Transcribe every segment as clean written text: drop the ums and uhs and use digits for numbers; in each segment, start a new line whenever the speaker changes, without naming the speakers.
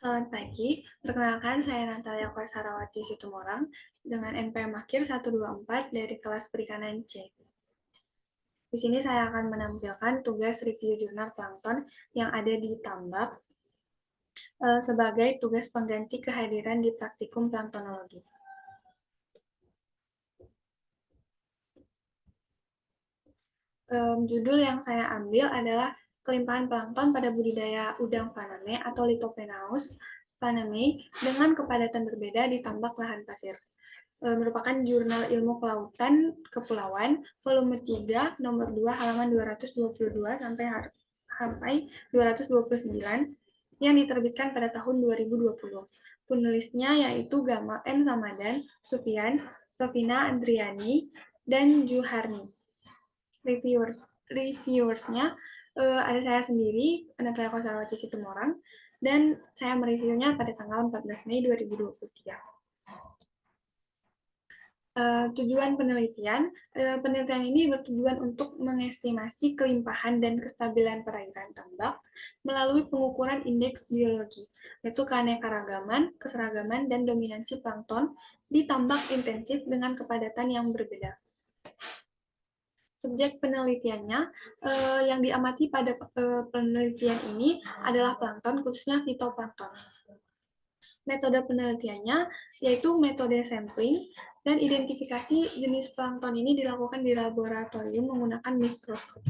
Selamat pagi, perkenalkan saya Natalia Kwasarawati Situmorang dengan NPM Akhir 124 dari kelas Perikanan C. Di sini saya akan menampilkan tugas review jurnal plankton yang ada di Tambak sebagai tugas pengganti kehadiran di praktikum planktonologi. Judul yang saya ambil adalah kelimpahan plankton pada budidaya udang faname atau Lithopenaeus faname dengan kepadatan berbeda di tambak lahan pasir. Merupakan jurnal ilmu kelautan kepulauan volume 3 nomor 2 halaman 222 sampai 229 yang diterbitkan pada tahun 2020. Penulisnya yaitu Gamal M. Ramadan, Supian, Rovina Andriani, dan Juharni. Reviewersnya ada saya sendiri, Natalia Kosarwati Situmorang, dan saya mereviewnya pada tanggal 14 Mei 2023. Tujuan penelitian, penelitian ini bertujuan untuk mengestimasi kelimpahan dan kestabilan perairan tambak melalui pengukuran indeks biologi, yaitu keanekaragaman, keseragaman, dan dominansi plankton di tambak intensif dengan kepadatan yang berbeda. Subjek penelitiannya yang diamati pada penelitian ini adalah plankton, khususnya fitoplankton. Metode penelitiannya yaitu metode sampling dan identifikasi jenis plankton ini dilakukan di laboratorium menggunakan mikroskop.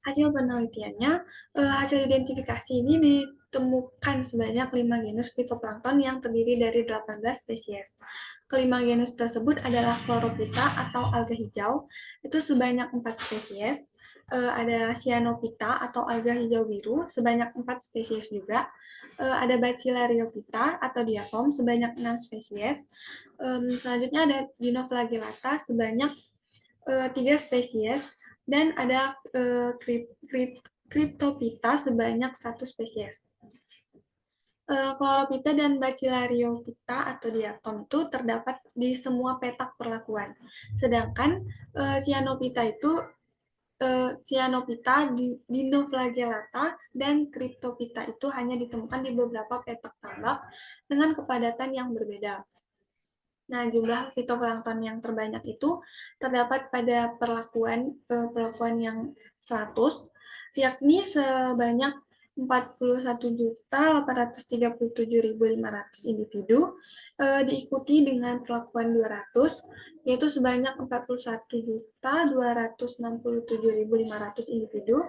Hasil penelitiannya, hasil identifikasi ini ditemukan sebanyak 5 genus fitoplankton yang terdiri dari 18 spesies. Kelima genus tersebut adalah Chlorophyta atau alga hijau, itu sebanyak 4 spesies. Ada Cyanophyta atau alga hijau biru sebanyak 4 spesies juga. Ada Bacillariophyta atau diatom sebanyak 6 spesies. Selanjutnya ada Dinoflagellata sebanyak 3 spesies dan ada Cryptophyta sebanyak 1 spesies. Chlorophyta dan Bacillariophyta atau diatom itu terdapat di semua petak perlakuan. Sedangkan Cyanophyta itu Cyanophyta, Dinoflagellata, dan Cryptophyta itu hanya ditemukan di beberapa petak tambak dengan kepadatan yang berbeda. Nah, jumlah fitoplankton yang terbanyak itu terdapat pada perlakuan yang 100, yakni sebanyak 41.837.500 individu, diikuti dengan perlakuan 200, yaitu sebanyak 41.267.500 individu,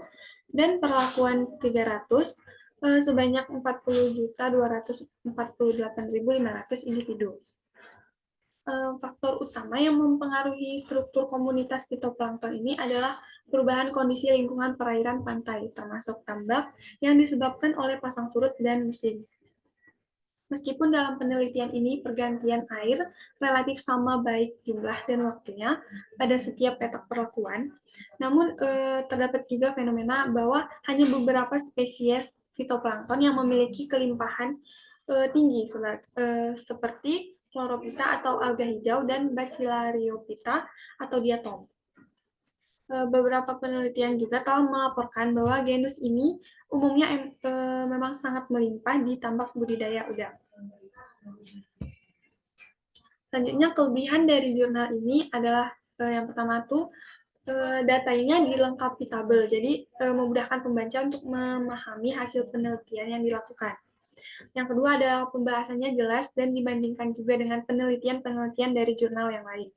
dan perlakuan 300, sebanyak 40.248.500 individu. Faktor utama yang mempengaruhi struktur komunitas fitoplankton ini adalah perubahan kondisi lingkungan perairan pantai, termasuk tambak, yang disebabkan oleh pasang surut dan musim. Meskipun dalam penelitian ini pergantian air relatif sama baik jumlah dan waktunya pada setiap petak perlakuan, namun terdapat juga fenomena bahwa hanya beberapa spesies fitoplankton yang memiliki kelimpahan tinggi, seperti Chlorophyta atau alga hijau dan Bacillariophyta atau diatom. Beberapa penelitian juga telah melaporkan bahwa genus ini umumnya memang sangat melimpah di tambak budidaya udang. Selanjutnya, kelebihan dari jurnal ini adalah yang pertama tuh datanya dilengkapi tabel, jadi memudahkan pembaca untuk memahami hasil penelitian yang dilakukan. Yang kedua adalah pembahasannya jelas dan dibandingkan juga dengan penelitian-penelitian dari jurnal yang lain.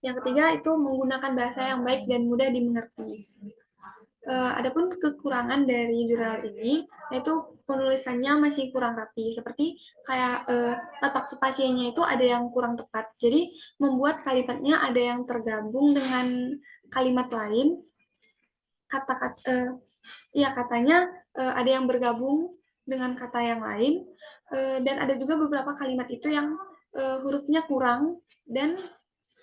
Yang ketiga itu menggunakan bahasa yang baik dan mudah dimengerti. Adapun kekurangan dari jurnal ini, yaitu penulisannya masih kurang rapi, seperti kayak letak spasinya itu ada yang kurang tepat. Jadi membuat kalimatnya ada yang tergabung dengan kalimat lain, katanya ada yang bergabung dengan kata yang lain, dan ada juga beberapa kalimat itu yang hurufnya kurang, dan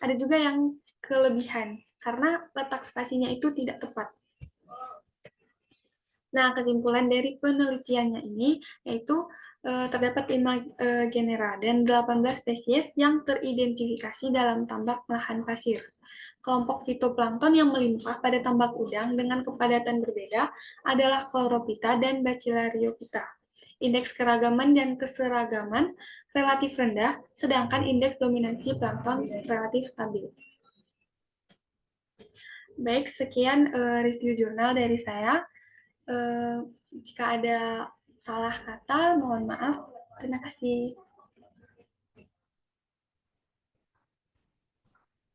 ada juga yang kelebihan karena letak spasinya itu tidak tepat. Nah, kesimpulan dari penelitiannya ini yaitu Terdapat 5 genera dan 18 spesies yang teridentifikasi dalam tambak lahan pasir. Kelompok fitoplankton yang melimpah pada tambak udang dengan kepadatan berbeda adalah Chlorophyta dan Bacillariophyta. Indeks keragaman dan keseragaman relatif rendah, sedangkan indeks dominansi plankton relatif stabil. Baik, sekian review jurnal dari saya. Jika ada salah kata, mohon maaf. Terima kasih.